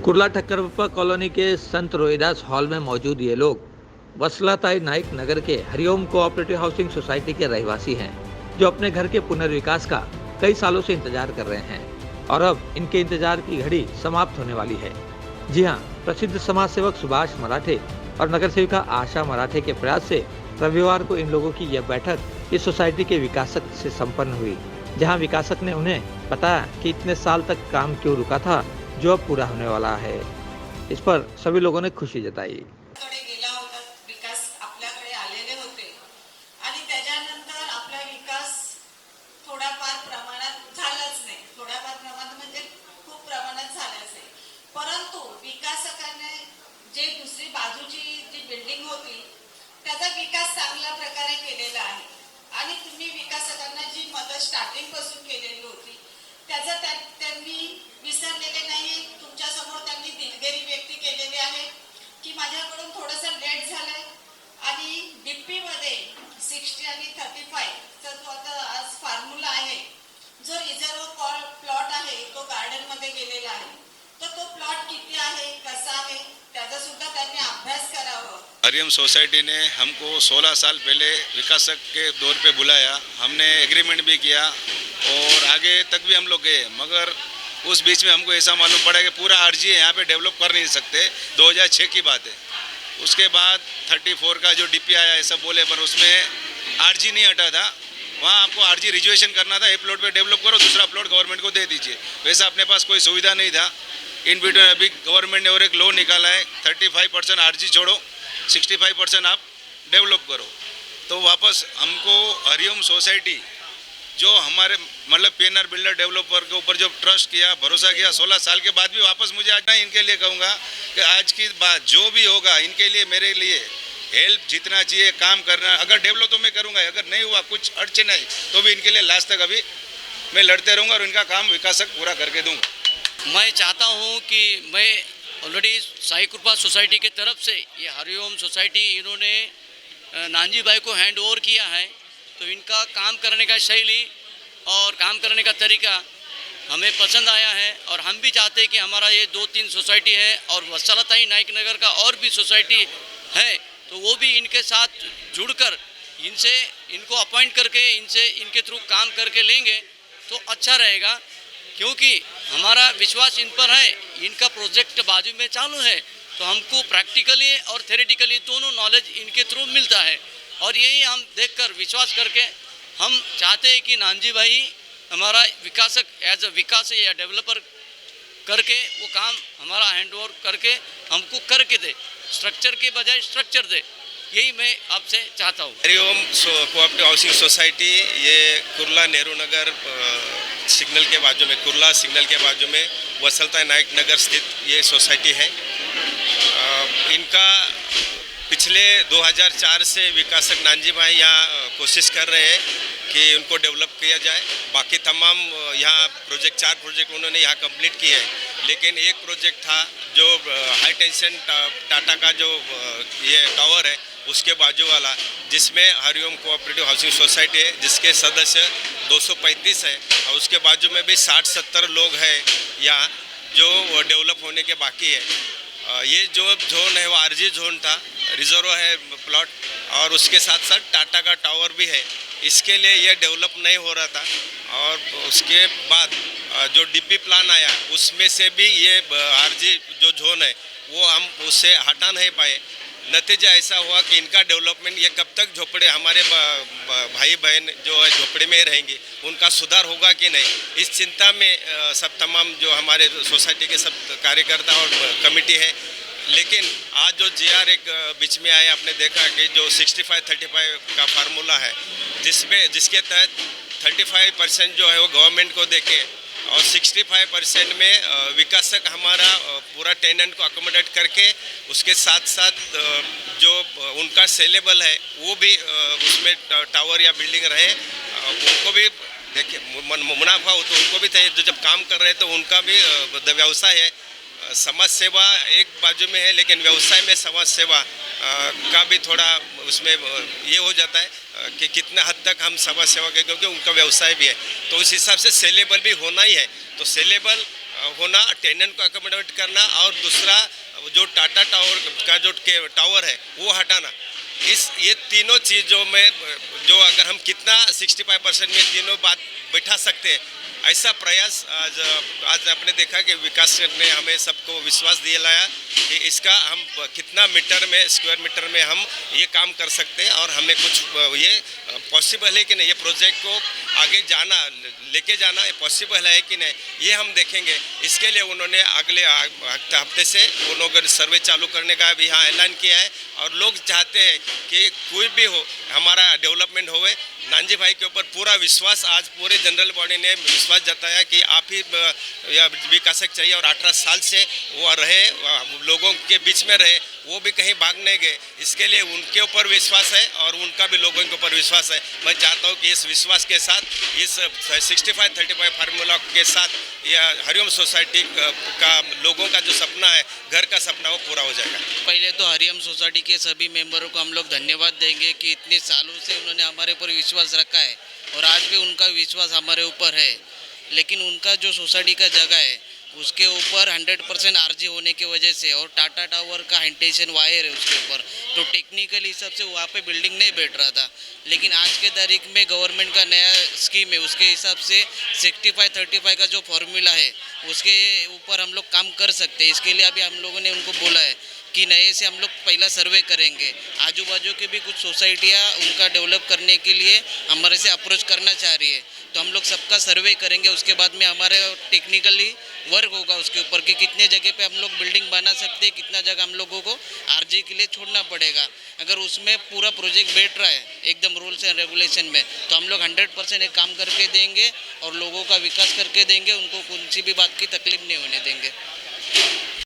Kurla ठक्करप्पा colony के संत Rohidas hall में मौजूद ये लोग वसलाताई नाइक नगर के हरिओम कोऑपरेटिव हाउसिंग सोसाइटी के रहवासी हैं, जो अपने घर के पुनर्विकास का कई सालों से इंतजार कर रहे हैं और अब इनके इंतजार की घड़ी समाप्त होने वाली है। जी हां, प्रसिद्ध समाज सेवक सुभाष मराठे और नगर सेविका आशा मराठे के प्रयास से रविवार को इन लोगों की यह बैठक इस सोसाइटी के विकासक से संपन्न हुई, जहां विकासक ने उन्हें बताया कि इतने साल तक काम क्यों रुका था, जो अब पूरा होने वाला है। इस पर सभी लोगों ने खुशी जताई। गेला होता, विकास आपल्याकडे आलेले होते आणि त्याच्यानंतर आपला विकास थोडाफार प्रमाणात झालाच नाही, थोडाफार प्रमाणात म्हणजे खूप प्रमाणात झालाच नाही। परंतु विकासकाने जे दुसरी बाजूची जी बिल्डिंग होती त्याचा विकास चांगल्या प्रकारे केलेला आहे आणि तुम्ही विकासकांना जी मदत स्टार्टिंग पासून केलेली होती त्याचा त्यांनी विसरलेले नाही। तुमच्या समोर त्यांनी दिलगिरी व्यक्त केलेली आहे की माझ्याकडून थोडंसं लेट झालंय आणि डीपी मध्ये 60 आणि 35 चा जो आता आज फॉर्म्युला आहे, जो रिझर्व प्लॉट आहे तो गार्डन मध्ये गेलेला आहे, तो प्लॉट किती आहे, कसा आहे, त्याचा सुद्धा त्यांनी अभ्यास करावा। हरिओम सोसाइटी ने हमको 16 साल पहले विकासक के दौर पे बुलाया, हमने एग्रीमेंट भी किया और आगे तक भी हम लोग गए, मगर उस बीच में हमको ऐसा मालूम पड़ा कि पूरा आरजी यहाँ पे डेवलप कर नहीं सकते। 2006 की बात है। उसके बाद 34 का जो डीपी आया ऐसा बोले, पर उसमें आरजी नहीं हटा था। वहाँ आपको आरजी रिजर्वेशन करना था, एक प्लॉट पे डेवलप करो, दूसरा प्लॉट गवर्नमेंट को दे दीजिए। वैसा अपने पास कोई सुविधा नहीं था। इन बिटवीन अभी गवर्नमेंट ने और एक लॉ निकाला है, 35% आरजी छोड़ो, 65% आप डेवलप करो। तो वापस हमको हरिओम सोसाइटी जो हमारे मतलब पीएनआर बिल्डर डेवलपर के ऊपर जो ट्रस्ट किया, भरोसा किया, 16 साल के बाद भी वापस मुझे आज इनके लिए कहूँगा कि आज की बात जो भी होगा इनके लिए, मेरे लिए हेल्प जितना चाहिए काम करना। अगर डेवलप तो मैं करूँगा, अगर नहीं हुआ कुछ अड़चन आई तो भी इनके लिए लास्ट तक अभी मैं लड़ते रहूँगा और इनका काम विकासक पूरा करके दूँगा। मैं चाहता हूँ कि मैं ऑलरेडी साई कृपा सोसाइटी के तरफ से ये हरिओम सोसाइटी इन्होंने नानजी भाई को हैंड ओवर किया है, तो इनका काम करने का शैली और काम करने का तरीका हमें पसंद आया है और हम भी चाहते हैं कि हमारा ये 2-3 सोसाइटी है और वसलाताई नाइक नगर का और भी सोसाइटी है, तो वो भी इनके साथ जुड़कर इनसे इनको अपॉइंट करके इनसे इनके थ्रू काम करके लेंगे तो अच्छा रहेगा, क्योंकि हमारा विश्वास इन पर है। इनका प्रोजेक्ट बाजू में चालू है तो हमको प्रैक्टिकली और थ्योरेटिकली दोनों नॉलेज इनके थ्रू मिलता है और यही हम देखकर विश्वास करके हम चाहते हैं कि नानजी भाई हमारा विकासक एज अ विकास या डेवलपर करके वो काम हमारा हैंड ओवर करके हमको करके दे, स्ट्रक्चर के बजाय स्ट्रक्चर दे, यही मैं आपसे चाहता हूँ। हरिओम कोऑपरेटिव हाउसिंग सोसाइटी ये कुर्ला नेहरू नगर सिग्नल के बाजू में, कुर्ला सिग्नल के बाजू में वसलाताई नाइक नगर स्थित ये सोसाइटी है। इनका पिछले 2004 से विकासक नानजी भाई यहाँ कोशिश कर रहे हैं कि उनको डेवलप किया जाए। बाकी तमाम यहाँ प्रोजेक्ट 4 प्रोजेक्ट उन्होंने यहाँ कंप्लीट किए हैं, लेकिन एक प्रोजेक्ट था जो हाई टेंशन टाटा का जो ये टावर है उसके बाजू वाला, जिसमें हरिओम कोऑपरेटिव हाउसिंग सोसाइटी है जिसके सदस्य 235 है और उसके बाजू में भी 60-70 लोग हैं यहाँ जो डेवलप होने के बाकी है। ये जो जोन है वो आरजी जोन था, रिजर्व है प्लॉट और उसके साथ साथ टाटा का टावर भी है। इसके लिए ये डेवलप नहीं हो रहा था और उसके बाद जो डीपी प्लान आया उसमें से भी ये आरजी जो जोन है वो हम उससे हटा नहीं पाए। नतीजा ऐसा हुआ कि इनका डेवलपमेंट, ये कब तक झोपड़े हमारे भाई बहन जो है झोपड़े में रहेंगे, उनका सुधार होगा कि नहीं, इस चिंता में सब तमाम जो हमारे सोसाइटी के सब कार्यकर्ता और कमेटी है। लेकिन आज जो जीआर एक बीच में आया, आपने देखा कि जो 65-35 का फार्मूला है जिसके तहत 35% जो है वो गवर्नमेंट को देके और 65% में विकासक हमारा पूरा टेनेंट को अकोमोडेट करके उसके साथ साथ जो उनका सेलेबल है वो भी उसमें टावर या बिल्डिंग रहे, उनको भी देखिए मुनाफा हो तो उनको भी चाहिए। जो जब काम कर रहे हैं तो उनका भी व्यवसाय है, समाज सेवा एक बाजू में है, लेकिन व्यवसाय में समाज सेवा का भी थोड़ा उसमें ये हो जाता है कि कितना हद तक हम समाज सेवा के, क्योंकि उनका व्यवसाय भी है, तो उस हिसाब से सेलेबल भी होना ही है। तो सेलेबल होना, टेनेंट को अकोमोडेट करना, और दूसरा जो टाटा टावर का जो टावर है वो हटाना। ये तीनों चीज़ों में जो अगर हम कितना 65% में तीनों बात बैठा सकते हैं, ऐसा प्रयास आज आपने देखा कि विकास ने हमें सबको विश्वास दिलाया कि इसका हम कितना मीटर में, स्क्वायर मीटर में हम ये काम कर सकते हैं, और हमें कुछ ये पॉसिबल है कि नहीं, ये प्रोजेक्ट को आगे जाना, लेके जाना ये पॉसिबल है कि नहीं, ये हम देखेंगे। इसके लिए उन्होंने अगले हफ्ते से वो लोग सर्वे चालू करने का भी यहाँ ऐलान किया है, और लोग चाहते हैं कि कोई भी हो हमारा डेवलपमेंट होवे। नानजी भाई के ऊपर पूरा विश्वास, आज पूरे जनरल बॉडी ने विश्वास जताया कि आप ही विकासक चाहिए, और 18 साल से वो रहे, लोगों के बीच में रहे, वो भी कहीं भाग नहीं गए। इसके लिए उनके ऊपर विश्वास है, और उनका भी लोगों के ऊपर विश्वास है। मैं चाहता हूँ कि इस विश्वास के साथ, इस 65-35 फार्मूला के साथ, यह हरिओम सोसाइटी का लोगों का जो सपना है, घर का सपना, वो पूरा हो जाएगा। पहले तो हरिओम सोसाइटी के सभी मेंबरों को हम लोग धन्यवाद देंगे कि इतने सालों से उन्होंने हमारे ऊपर विश्वास रखा है, और आज भी उनका विश्वास हमारे ऊपर है। लेकिन उनका जो सोसाइटी का जगह है उसके ऊपर 100% आरजी होने की वजह से, और टाटा टावर का हाइटेंशन वायर है उसके ऊपर, तो टेक्निकल हिसाब से वहाँ पे बिल्डिंग नहीं बैठ रहा था। लेकिन आज के तारीख में गवर्नमेंट का नया स्कीम है, उसके हिसाब से 65-35 का जो फॉर्मूला है उसके ऊपर हम लोग काम कर सकते हैं। इसके लिए अभी हम लोगों ने उनको बोला है कि नए से हम लोग पहला सर्वे करेंगे। आजू बाजू की भी कुछ सोसाइटियाँ उनका डेवलप करने के लिए हमारे से अप्रोच करना चाह रही है, तो हम लोग सबका सर्वे करेंगे। उसके बाद में हमारे टेक्निकली वर्क होगा उसके ऊपर कि कितने जगह पे हम लोग बिल्डिंग बना सकते हैं, कितना जगह हम लोगों को आरजी के लिए छोड़ना पड़ेगा। अगर उसमें पूरा प्रोजेक्ट बैठ रहा है एकदम रूल्स एंड रेगुलेशन में, तो हम लोग 100% एक काम करके देंगे, और लोगों का विकास करके देंगे, उनको कौन सी भी बात की तकलीफ नहीं होने देंगे।